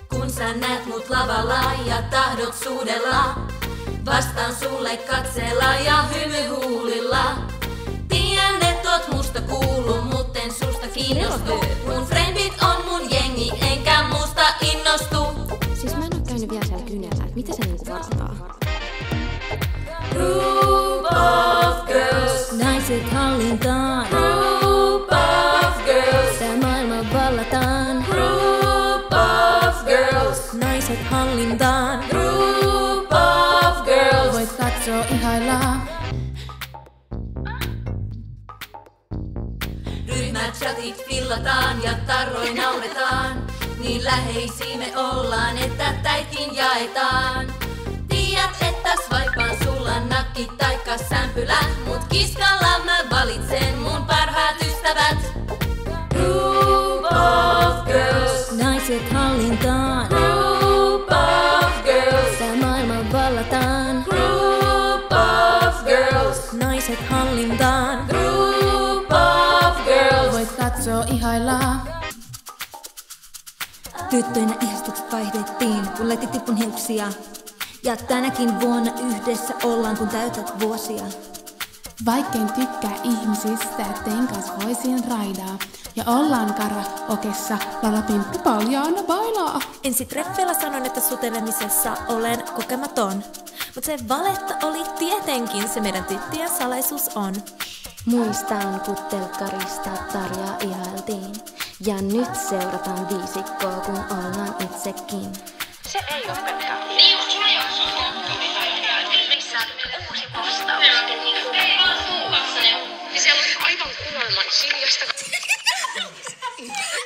Kun sä näet mut lavalla ja tahdot suudella, vastaan sulle katseella ja hymy huulilla. Tiedän et oot musta kuullut, mut en susta kiinnostu. Mun frendit on mun jengi, enkä musta innostu. Siis mä en oo käynyt vielä siellä Kynällä, et mitä se niinku vastaa? Group of girls, Naiset hallintaan. group of girls, Tää maailma vallataan. group of girls, Naiset hallintaan. group of girls. Voit katsoo ihailaa. Ryhmät chatit fillataan ja tarroin nauretaan. Niin läheisiä me ollaan, että täitin jaetaan. Tiedät, että swaipaan sulla nakki taikka sämpylä. Mut kiskalla mä valitsen mun parhaat ystävät. Group of girls, Naiset hallintaan. group of girls, Tää maailma vallataan. group of girls, Naiset hallintaan. group of girls. Voit katsoo ihailaa. Tyttöinä ihastukset vaihdettiin, kun laitit tippun hiuksia. Ja tänäkin vuonna yhdessä ollaan, kun täytät vuosia. Vaikken tykkää ihmisistä, tein kanssa voisin raidaa. Ja ollaan karaokessa, lalapimppi paljaana bailaa. Ensi treffeillä sanoin, että sutelemisessa olen kokematon. Mut se valetta oli tietenkin, se meidän tyttien salaisuus on. Muistan, kun telkkarista Tarjaa ihailtiin. Ja nyt seurataan viisikkoa, kun ollaan itsekin. Se ei ole pelkkää. Niin just mä jo missä uusi vastaus. Ei vaan suullassa. Ja siellä on aivan kuoleman hiljasta.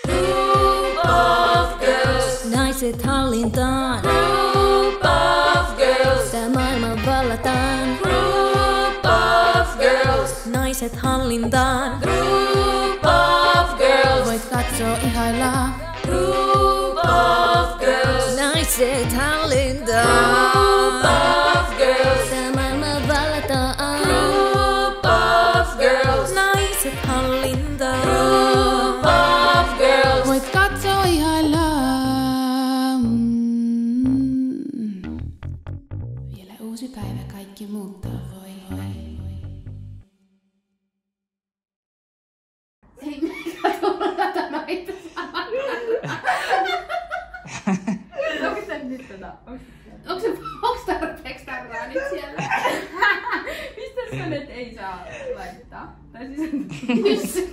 Group of girls, Naiset hallintaan. group of girls, Tää maailma vallataan. group of girls, Naiset hallintaan. group of girls, Voit katsoo ihailaa. group of girls, Naiset hallintaan. group of girls, Tää maailma vallataan. group of girls, Naiset hallintaan. group of girls. Voit katsoo ihailaa. Vielä uusi päivä, kaikki muuttaa voi. Ei katso tätä noita Onks tarpeeksi tarraa nyt siellä? Mistä sä nyt ei saa laittaa? Tai siis